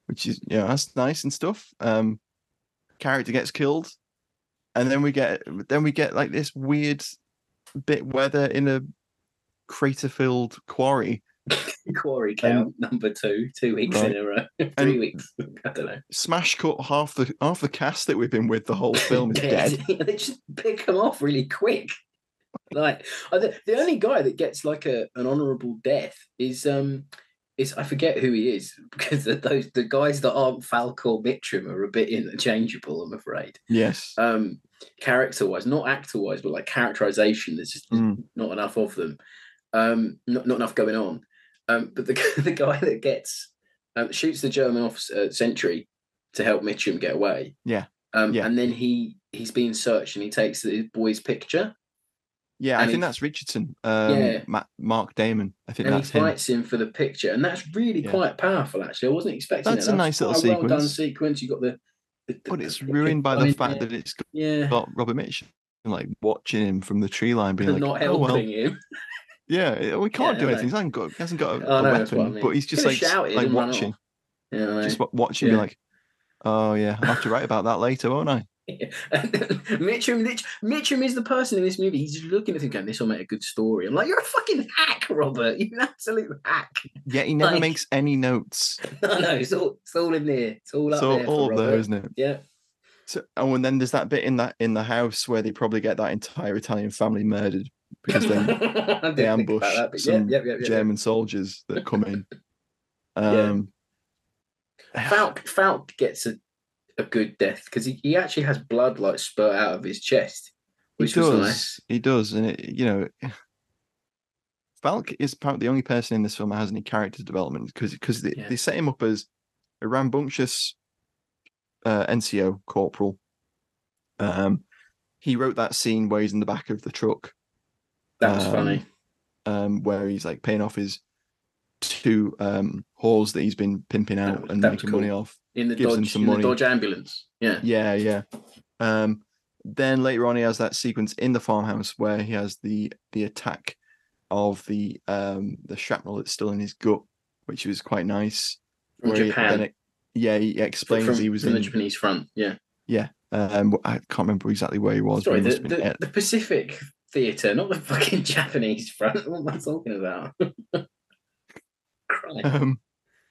which is that's nice and stuff. Character gets killed, and then we get like this weird bit where they're in a crater-filled quarry.
Quarry count number 2 weeks in a row, 3 weeks. I don't know.
Smash cut half the cast that we've been with the whole film is dead.
They just pick them off really quick. Like the only guy that gets like an honourable death is I forget who he is, because the guys that aren't Falk or Mitchum are a bit interchangeable, I'm afraid.
Yes.
Character wise, not actor wise, but like characterization, there's just not enough of them. Not enough going on. But the guy that gets shoots the German officer sentry to help Mitchum get away.
Yeah.
And then he's being searched and he takes the boy's picture.
Yeah, I think that's Richardson. Mark Damon. I think that's him.
And he fights him for the picture, and that's really quite powerful. Actually, I wasn't expecting that.
That's a nice little sequence.
Well done sequence. You got the
but it's ruined by the fact that it's got Robert Mitchum like watching him from the tree line, being like,
not helping him.
Yeah, we can't do anything. He hasn't got a weapon, but he's just like watching.
Yeah,
just watching, be like, oh yeah, I'll have to write about that later, won't I?
Mitchum is the person in this movie. He's just looking at him going, "This will make a good story." I'm like, "You're a fucking hack, Robert. You're an absolute hack."
Yeah, he never makes any notes.
No, it's all in there. It's all up there.
All up there, isn't it?
Yeah.
So, and then there's that bit in the house where they probably get that entire Italian family murdered because they ambush some German soldiers that come in.
Falk gets a good death because he actually has blood like spurt out of his chest, which was nice.
He does, and Falk is probably the only person in this film that has any character development because they set him up as a rambunctious NCO corporal. He wrote that scene where he's in the back of the truck.
That was funny.
Where he's like paying off his 2 whores that he's been pimping out and making money off.
In the Dodge ambulance. Yeah.
Then later on he has that sequence in the farmhouse where he has the attack of the shrapnel that's still in his gut, which was quite nice.
From Japan.
He explains he was
in the Japanese front. Yeah.
Yeah. I can't remember exactly where he was.
Sorry, the Pacific Theatre, not the fucking Japanese front. What am I talking about?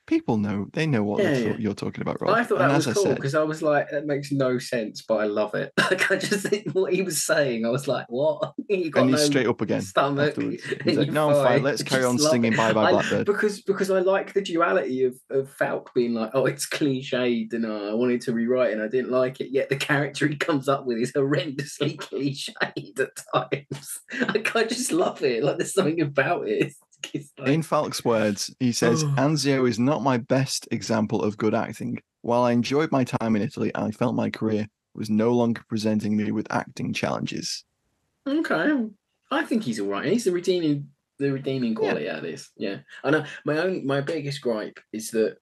People know. They know what you're talking about, Rob.
I thought that was cool because I was like, that makes no sense, but I love it. Like, I just think what he was saying, I was like, what?
And he's straight up again.
Stomach.
He's like, no, I'm fine. Let's carry on singing Bye Bye Blackbird.
Because I like the duality of Falk being like, oh, it's cliched and I wanted to rewrite it and I didn't like it. Yet the character he comes up with is horrendously cliched at times. I just love it. Like, there's something about it.
In Falk's words, he says, Anzio is not my best example of good acting. While I enjoyed my time in Italy and I felt my career was no longer presenting me with acting challenges.
Okay, I think he's all right. He's the redeeming quality out of this. Yeah, I know. My biggest gripe is that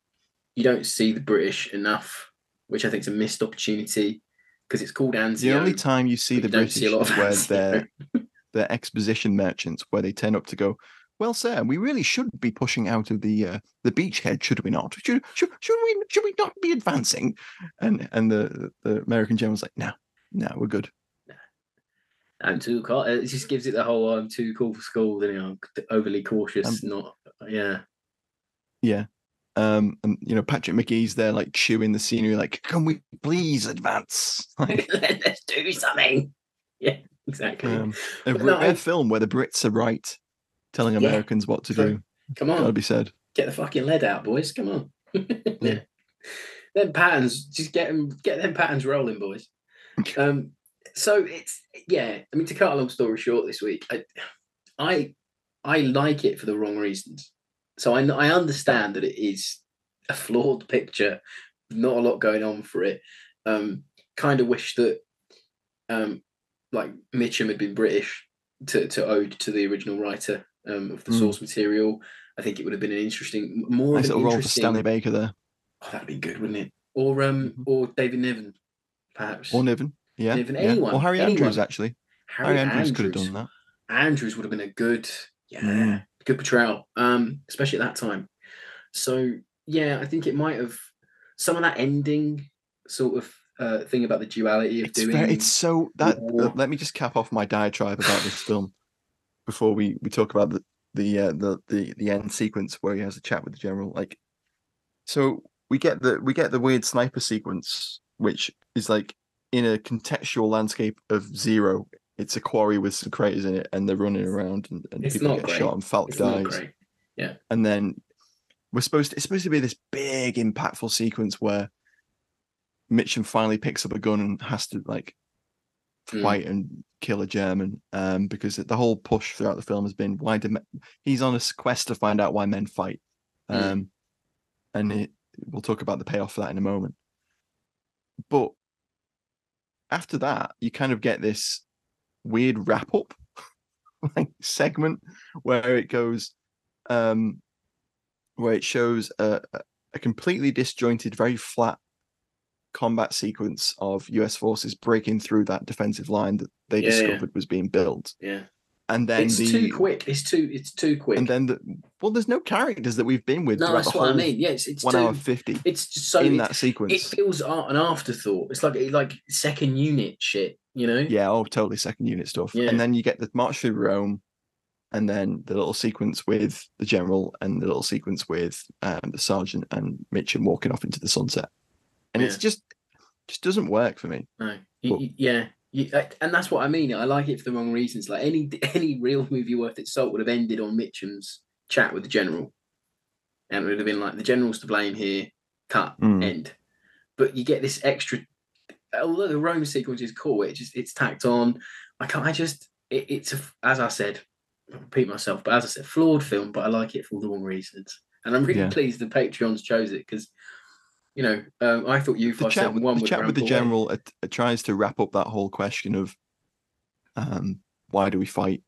you don't see the British enough, which I think is a missed opportunity because it's called Anzio.
The only time you see
but
the
you don't see a
British
lot
is
of
where
Anzio.
they're exposition merchants, where they turn up to go, well, sir, we really should be pushing out of the beachhead, should we not? Should we not be advancing? And the American general's like, no, we're good.
I'm too cool. It just gives it the whole "I'm too cool for school." Overly cautious. Not yeah.
Yeah. And Patrick McGee's there like chewing the scenery, like, can we please advance? Like,
Let's do something. Yeah, exactly.
A rare film where the Brits are right, telling Americans what to do.
Come on,
gotta be said.
Get the fucking lead out, boys. Come on.
Yeah.
Them patterns, just get them patterns rolling, boys. So it's I mean, to cut a long story short, this week, I like it for the wrong reasons. So I understand that it is a flawed picture, not a lot going on for it. Kind of wish that like Mitchum had been British to ode to the original writer of the source material. I think it would have been an interesting,
nice little role for Stanley Baker there.
Oh, that'd be good, wouldn't it? Or David Niven, perhaps.
Or Niven, yeah.
Niven, anyone.
Or Harry Andrews, actually.
Harry Andrews
could have done that.
Andrews would have been a good, good portrayal, especially at that time. So I think it might have some of that ending sort of thing about the duality of doing.
It's so that. Let me just cap off my diatribe about this film before we talk about the end sequence where he has a chat with the general. Like, so we get the weird sniper sequence, which is like in a contextual landscape of Zero. It's a quarry with some craters in it, and they're running around, and people get shot, and Falk dies.
Yeah,
and then it's supposed to be this big, impactful sequence where Mitchum finally picks up a gun and has to like fight and kill a German, because the whole push throughout the film has been he's on a quest to find out why men fight, and we'll talk about the payoff for that in a moment. But after that, you kind of get this weird wrap up like segment where it goes, where it shows a completely disjointed, very flat combat sequence of US forces breaking through that defensive line that they discovered was being built.
Yeah.
And then
it's too quick. It's too quick.
And then there's no characters that we've been with.
No, that's what I mean. Yeah, it's
1 hour 50.
It's just so
in that sequence.
It feels an afterthought. It's like second unit shit, you know?
Yeah, totally second unit stuff. Yeah. And then you get the march through Rome, and then the little sequence with the general, and the little sequence with the sergeant and Mitchum walking off into the sunset. And it's just doesn't work for me.
No. And that's what I mean. I like it for the wrong reasons. Like any real movie worth its salt would have ended on Mitchum's chat with the general, and it would have been like, the general's to blame here. Cut. End. But you get this extra. Although the Rome sequence is cool, it's tacked on. It's as I said, I'll repeat myself, but as I said, flawed film. But I like it for all the wrong reasons, and I'm really pleased the Patreons chose it, because I thought you the chat
with the general tries to wrap up that whole question of why do we fight,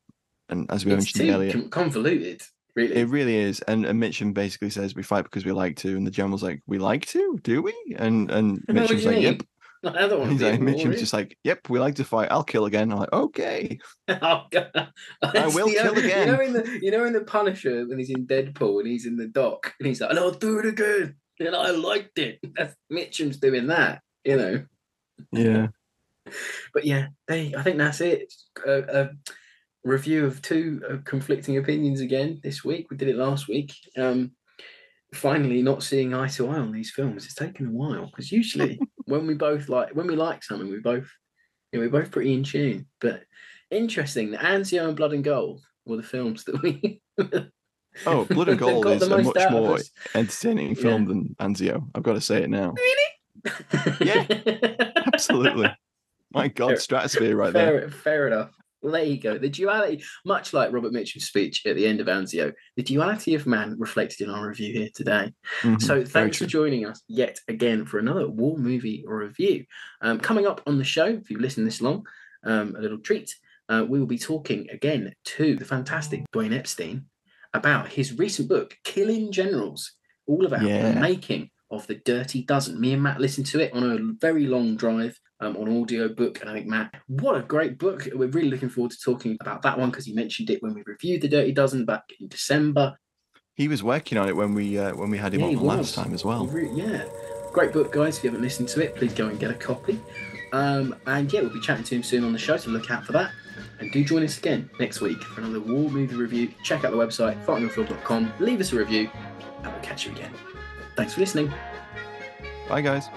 and as we mentioned earlier,
convoluted. Really,
it really is. And Mitchum basically says we fight because we like to, and the general's like, we like to, do we? And Mitchum's like, yep.
I don't want to be
Mitchum's just like, yep, we like to fight. I'll kill again. I'm like, okay.
Oh, God.
I will kill again.
In the Punisher, when he's in Deadpool and he's in the dock and he's like, and I'll do it again. And I liked it. That's Mitchum's doing that,
Yeah.
But I think that's it. A review of two conflicting opinions again this week. We did it last week. Finally, not seeing eye to eye on these films. It's taken a while, because usually when we like something, we're both pretty in tune. But interesting, the Anzio and Blood and Gold were the films that we.
Blood and Gold is a much more entertaining film than Anzio. I've got to say it now.
Really?
Yeah, absolutely. My God, stratosphere right there.
Fair enough. Well, there you go. The duality, much like Robert Mitchum's speech at the end of Anzio, the duality of man reflected in our review here today. So thanks for joining us yet again for another war movie review. Coming up on the show, if you've listened this long, a little treat. We will be talking again to the fantastic Dwayne Epstein about his recent book, Killing Generals, all about the making of The Dirty Dozen. Me and Matt listened to it on a very long drive on audio book. And I think, Matt, what a great book. We're really looking forward to talking about that one because you mentioned it when we reviewed The Dirty Dozen back in December.
He was working on it when we had him on the last time as well.
Great book, guys. If you haven't listened to it, please go and get a copy. And yeah, we'll be chatting to him soon on the show, so look out for that. And do join us again next week for another war movie review. Check out the website, fightingonfilm.com, leave us a review, and we'll catch you again. Thanks for listening.
Bye, guys.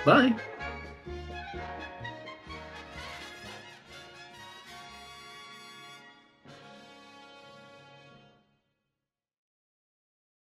Bye.